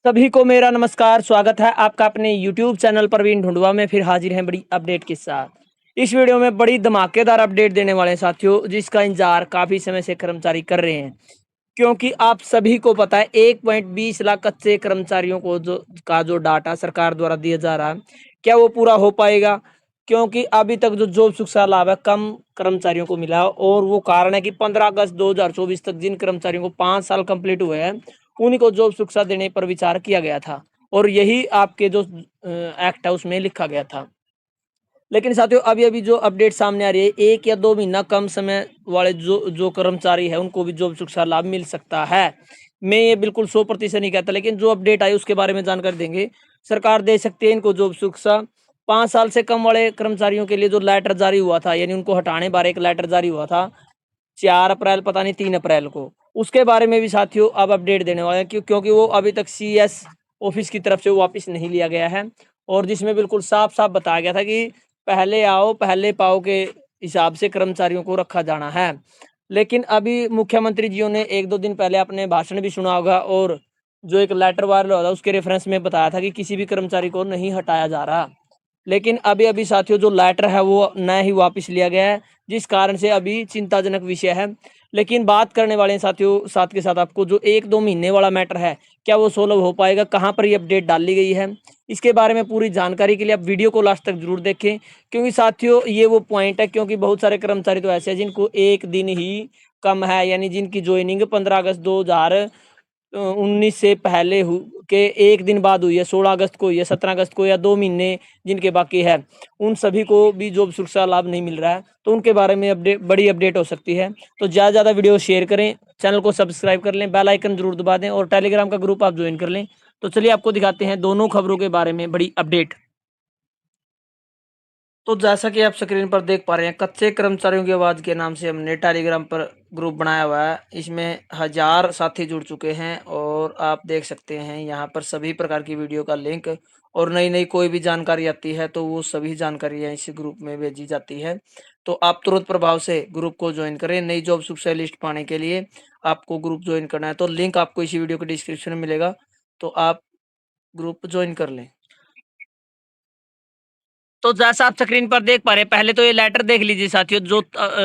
सभी को मेरा नमस्कार। स्वागत है आपका अपने YouTube चैनल प्रवीण ढूंढवा में। फिर हाजिर हैं बड़ी अपडेट के साथ। इस वीडियो में बड़ी धमाकेदार अपडेट देने वाले हैं साथियों, जिसका इंतजार काफी समय से कर्मचारी कर रहे हैं। क्योंकि आप सभी को पता है 1.20 लाख कच्चे कर्मचारियों को जो डाटा सरकार द्वारा दिया जा रहा है, क्या वो पूरा हो पाएगा? क्योंकि अभी तक जो जॉब सुरक्षा लाभ है कम कर्मचारियों को मिला है, और वो कारण है कि 15 अगस्त 2024 तक जिन कर्मचारियों को 5 साल कंप्लीट हुए हैं उन्हीं को जॉब सुरक्षा देने पर विचार किया गया था, और यही आपके जो एक्ट है उसमें लिखा गया था। लेकिन साथियों अभी अभी जो अपडेट सामने आ रही है, 1 या 2 महीना कम समय वाले जो जो कर्मचारी है उनको भी जॉब सुरक्षा लाभ मिल सकता है। मैं ये बिल्कुल 100% नहीं कहता, लेकिन जो अपडेट आई उसके बारे में जानकारी देंगे। सरकार दे सकती है इनको जॉब सुरक्षा। 5 साल से कम वाले कर्मचारियों के लिए जो लेटर जारी हुआ था, यानी उनको हटाने बारे एक लेटर जारी हुआ था 4 अप्रैल, पता नहीं 3 अप्रैल को, उसके बारे में भी साथियों अब अपडेट देने वाले हैं। क्योंकि वो अभी तक CS ऑफिस की तरफ से वो वापस नहीं लिया गया है, और जिसमें बिल्कुल साफ साफ बताया गया था कि पहले आओ पहले पाओ के हिसाब से कर्मचारियों को रखा जाना है। लेकिन अभी मुख्यमंत्री जियों ने 1-2 दिन पहले अपने भाषण भी सुना होगा, और जो एक लेटर वायरल हुआ था उसके रेफरेंस में बताया था कि किसी भी कर्मचारी को नहीं हटाया जा रहा। लेकिन अभी-अभी साथियों जो लेटर है वो न ही वापस लिया गया है, जिस कारण से अभी चिंताजनक विषय है। लेकिन बात करने वाले हैं साथियों साथ के साथ आपको जो 1-2 महीने वाला मैटर है, क्या वो सॉल्व हो पाएगा? कहाँ पर ये अपडेट डाली गई है? इसके बारे में पूरी जानकारी के लिए आप वीडियो को लास्ट तक ज़रूर देखें, क्योंकि साथियों ये वो पॉइंट है। क्योंकि बहुत सारे कर्मचारी तो ऐसे हैं जिनको 1 दिन ही कम है, यानी जिनकी जॉइनिंग 15 अगस्त 2019 से पहले के 1 दिन बाद हुई है, 16 अगस्त को हुई है, 17 अगस्त को, या 2 महीने जिनके बाकी है, उन सभी को भी जॉब सुरक्षा लाभ नहीं मिल रहा है। तो उनके बारे में बड़ी अपडेट हो सकती है। तो ज़्यादा से ज़्यादा वीडियो शेयर करें, चैनल को सब्सक्राइब कर लें, बेल आइकन जरूर दबा दें, और टेलीग्राम का ग्रुप आप ज्वाइन कर लें। तो चलिए आपको दिखाते हैं दोनों खबरों के बारे में बड़ी अपडेट। तो जैसा कि आप स्क्रीन पर देख पा रहे हैं, कच्चे कर्मचारियों की आवाज़ के नाम से हमने टेलीग्राम पर ग्रुप बनाया हुआ है। इसमें 1000 साथी जुड़ चुके हैं, और आप देख सकते हैं यहाँ पर सभी प्रकार की वीडियो का लिंक, और नई नई कोई भी जानकारी आती है तो वो सभी जानकारियाँ इस ग्रुप में भेजी जाती है। तो आप तुरंत प्रभाव से ग्रुप को ज्वाइन करें। नई जॉब सुरक्षा लिस्ट पाने के लिए आपको ग्रुप ज्वाइन करना है, तो लिंक आपको इसी वीडियो के डिस्क्रिप्शन में मिलेगा, तो आप ग्रुप ज्वाइन कर लें। तो जैसा आप स्क्रीन पर देख पा रहे हैं, पहले तो ये लेटर देख लीजिए साथियों, जो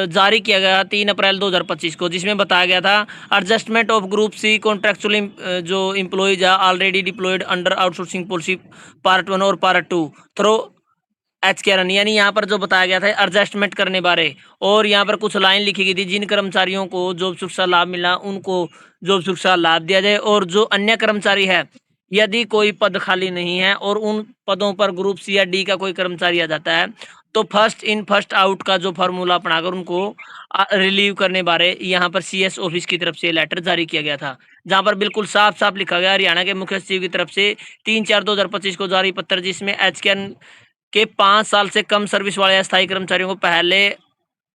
जारी किया गया 3 अप्रैल 2025 को, जिसमें बताया गया था adjustment of group C contractual जो एम्प्लॉइज है already deployed under outsourcing policy part 1 और पार्ट 2 थ्रो HKRN, यानी यहाँ पर जो बताया गया था एडजस्टमेंट करने बारे, और यहाँ पर कुछ लाइन लिखी गई थी, जिन कर्मचारियों को जॉब सुरक्षा लाभ मिला उनको जॉब सुरक्षा लाभ दिया जाए, और जो अन्य कर्मचारी है, यदि कोई पद खाली नहीं है और उन पदों पर ग्रुप C या D का कोई कर्मचारी आ जाता है, तो फर्स्ट इन फर्स्ट आउट का जो फार्मूला अपनाकर उनको रिलीव करने बारे यहाँ पर CS ऑफिस की तरफ से लेटर जारी किया गया था, जहाँ पर बिल्कुल साफ साफ लिखा गया हरियाणा के मुख्य सचिव की तरफ से 3/4/2025 को जारी पत्र, जिसमें HKN के 5 साल से कम सर्विस वाले अस्थायी कर्मचारियों को पहले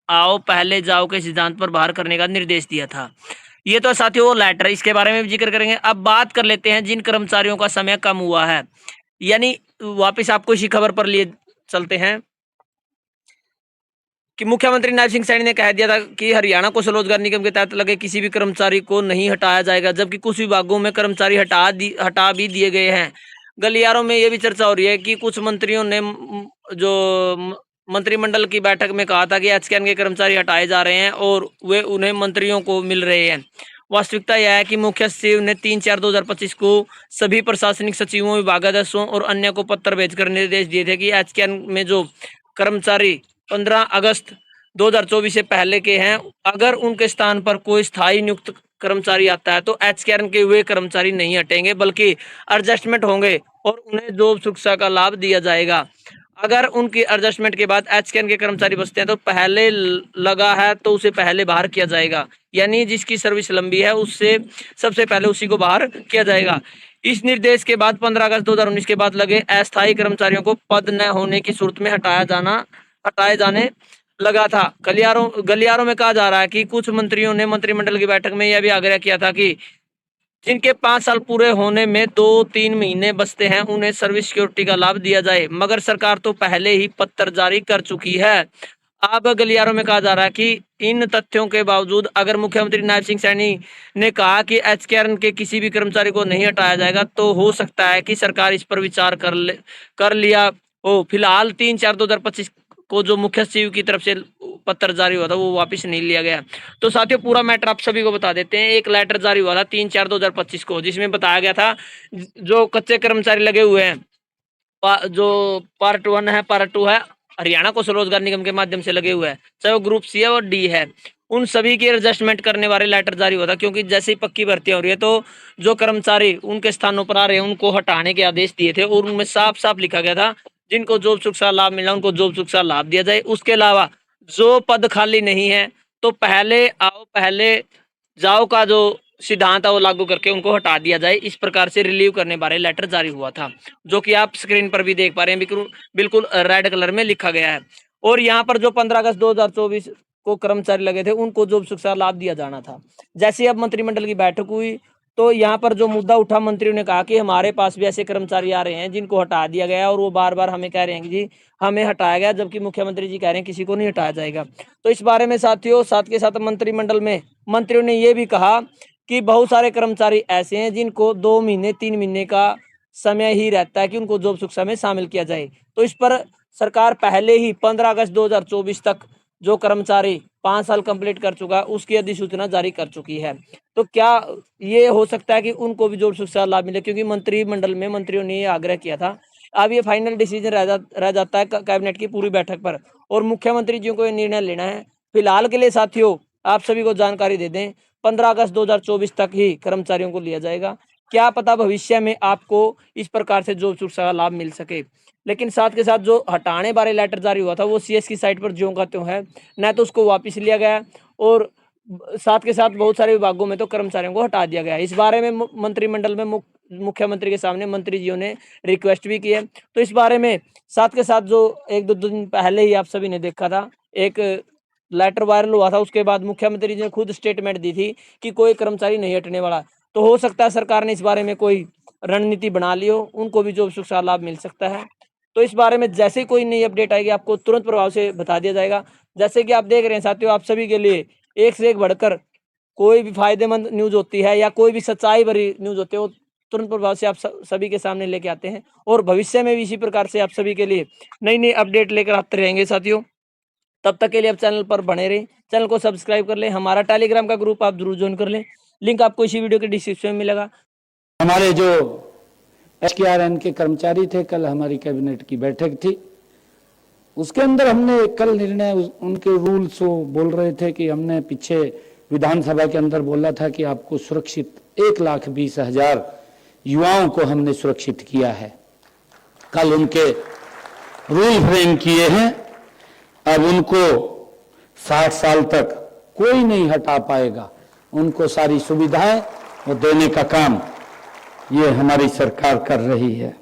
आओ पहले जाओ के सिद्धांत पर बाहर करने का निर्देश दिया था। ये तो साथियों वो लेटर, इसके बारे में भी जिक्र करेंगे। अब बात कर लेते हैं जिन कर्मचारियों का समय कम हुआ है, यानी वापस आपको इसी खबर पर लिए चलते हैं कि मुख्यमंत्री नायब सिंह सैनी ने कह दिया था कि हरियाणा कौशल रोजगार निगम के तहत लगे किसी भी कर्मचारी को नहीं हटाया जाएगा, जबकि कुछ विभागों में कर्मचारी हटा भी दिए गए हैं। गलियारों में ये भी चर्चा हो रही है कि कुछ मंत्रियों ने जो मंत्रिमंडल की बैठक में कहा था कि HKN के कर्मचारी हटाए जा रहे हैं, और वे उन्हें मंत्रियों को मिल रहे हैं। वास्तविकता यह है कि मुख्य सचिव ने 3/4/2025 को सभी प्रशासनिक सचिवों, विभागाध्यक्षों और अन्य को पत्र भेजकर निर्देश दिए थे कि HKN में जो कर्मचारी 15 अगस्त 2024 से पहले के हैं, अगर उनके स्थान पर कोई स्थायी नियुक्त कर्मचारी आता है तो HKN के हुए कर्मचारी नहीं हटेंगे, बल्कि एडजस्टमेंट होंगे और उन्हें जॉब सुरक्षा का लाभ दिया जाएगा। अगर उनकी एडजस्टमेंट के बाद HKN के कर्मचारी बचते हैं तो पहले लगा है तो उसे पहले बाहर किया जाएगा, यानी जिसकी सर्विस लंबी है उससे सबसे पहले उसी को बाहर किया जाएगा। इस निर्देश के बाद 15 अगस्त 2019 के बाद लगे अस्थायी कर्मचारियों को पद न होने की सूरत में हटाए जाने लगा था। गलियारों में कहा जा रहा है कि कुछ मंत्रियों ने मंत्रिमंडल की बैठक में यह भी आग्रह किया था कि जिनके 5 साल पूरे होने में 2-3 महीने बचते हैं उन्हें सर्विस सिक्योरिटी का लाभ दिया जाए, मगर सरकार तो पहले ही पत्र जारी कर चुकी है। अब गलियारों में कहा जा रहा है कि इन तथ्यों के बावजूद अगर मुख्यमंत्री नायब सिंह सैनी ने कहा कि एचकेआरएन के किसी भी कर्मचारी को नहीं हटाया जाएगा, तो हो सकता है कि सरकार इस पर विचार कर लिया हो। फिलहाल 3/4/2025 को जो मुख्य सचिव की तरफ से पत्र जारी हुआ था वो वापस नहीं लिया गया। तो साथियों पूरा मैटर आप सभी को बता देते हैं। एक लेटर जारी हुआ था 3/4/2025 को, जिसमें बताया गया था जो कच्चे कर्मचारी लगे हुए हैं, जो पार्ट 1 है, पार्ट 2 है, हरियाणा कौशल रोजगार निगम के माध्यम से लगे हुए हैं, चाहे वो ग्रुप सी है और डी है, उन सभी की एडजस्टमेंट करने वाले लेटर जारी हुआ था। क्योंकि जैसे ही पक्की भर्तियां हो रही है तो जो कर्मचारी उनके स्थानों पर आ रहे हैं उनको हटाने के आदेश दिए थे, और उनमें साफ साफ लिखा गया था जिनको जॉब सुरक्षा लाभ मिला उनको जॉब सुरक्षा लाभ दिया जाए। उसके अलावा जो पद खाली नहीं है तो पहले आओ पहले जाओ का जो सिद्धांत है वो लागू करके उनको हटा दिया जाए। इस प्रकार से रिलीव करने बारे लेटर जारी हुआ था, जो कि आप स्क्रीन पर भी देख पा रहे हैं, बिल्कुल बिल्कुल रेड कलर में लिखा गया है। और यहाँ पर जो 15 अगस्त 2024 को कर्मचारी लगे थे उनको जॉब सुरक्षा लाभ दिया जाना था। जैसे अब मंत्रिमंडल की बैठक हुई तो यहाँ पर जो मुद्दा उठा, मंत्रियों ने कहा कि हमारे पास भी ऐसे कर्मचारी आ रहे हैं जिनको हटा दिया गया और वो बार बार हमें कह रहे हैं कि जी हमें हटाया गया, जबकि मुख्यमंत्री जी कह रहे हैं किसी को नहीं हटाया जाएगा। तो इस बारे में साथियों साथ के साथ मंत्रिमंडल में मंत्रियों ने ये भी कहा कि बहुत सारे कर्मचारी ऐसे हैं जिनको 2 महीने 3 महीने का समय ही रहता है कि उनको जॉब सुरक्षा में शामिल किया जाए। तो इस पर सरकार पहले ही 15 अगस्त 2024 तक जो कर्मचारी 5 साल कंप्लीट कर चुका है उसकी अधिसूचना जारी कर चुकी है। तो क्या ये हो सकता है कि उनको भी जॉब सुरक्षा लाभ मिले? क्योंकि मंत्रिमंडल में मंत्रियों ने ये आग्रह किया था। अब ये फाइनल डिसीजन रह जाता है कैबिनेट की पूरी बैठक पर, और मुख्यमंत्री जी को ये निर्णय लेना है। फिलहाल के लिए साथियों आप सभी को जानकारी दे दें, 15 अगस्त 2024 तक ही कर्मचारियों को लिया जाएगा। क्या पता भविष्य में आपको इस प्रकार से जॉब सुरक्षा का लाभ मिल सके। लेकिन साथ के साथ जो हटाने बारे लेटर जारी हुआ था वो सीएस की साइट पर ज्यों का त्यों है, न तो उसको वापस लिया गया और साथ के साथ बहुत सारे विभागों में तो कर्मचारियों को हटा दिया गया है। इस बारे में मंत्रिमंडल में मुख्यमंत्री के सामने मंत्री जियों ने रिक्वेस्ट भी की है। तो इस बारे में साथ के साथ जो 1-2 दिन पहले ही आप सभी ने देखा था, एक लेटर वायरल हुआ था, उसके बाद मुख्यमंत्री जी ने खुद स्टेटमेंट दी थी कि कोई कर्मचारी नहीं हटने वाला। तो हो सकता है सरकार ने इस बारे में कोई रणनीति बना ली हो, उनको भी जॉब सुरक्षा लाभ मिल सकता है। तो इस बारे में जैसे ही कोई नई अपडेट आएगी आपको तुरंत प्रभाव से बता दिया जाएगा। जैसे कि आप देख रहे हैं साथियों, आप सभी के लिए एक से एक बढ़कर कोई भी फायदेमंद न्यूज होती है या कोई भी सच्चाई भरी न्यूज होती है वो तुरंत प्रभाव से आप सभी के सामने लेके आते हैं, और भविष्य में भी इसी प्रकार से आप सभी के लिए नई नई अपडेट लेकर आते रहेंगे साथियों। तब तक के लिए आप चैनल पर बने रहें, चैनल को सब्सक्राइब कर लें, हमारा टेलीग्राम का ग्रुप आप जरूर ज्वाइन कर लें, लिंक आपको इसी वीडियो के डिस्क्रिप्शन में मिलेगा। हमारे जो एचकेआरएन के कर्मचारी थे, कल हमारी कैबिनेट की बैठक थी, उसके अंदर हमने कल निर्णय उनके रूल्स वो बोल रहे थे कि हमने पीछे विधानसभा के अंदर बोला था कि आपको सुरक्षित 1,20,000 युवाओं को हमने सुरक्षित किया है। कल उनके रूल फ्रेम किए हैं। अब उनको 60 साल तक कोई नहीं हटा पाएगा, उनको सारी सुविधाएं वो देने का काम ये हमारी सरकार कर रही है।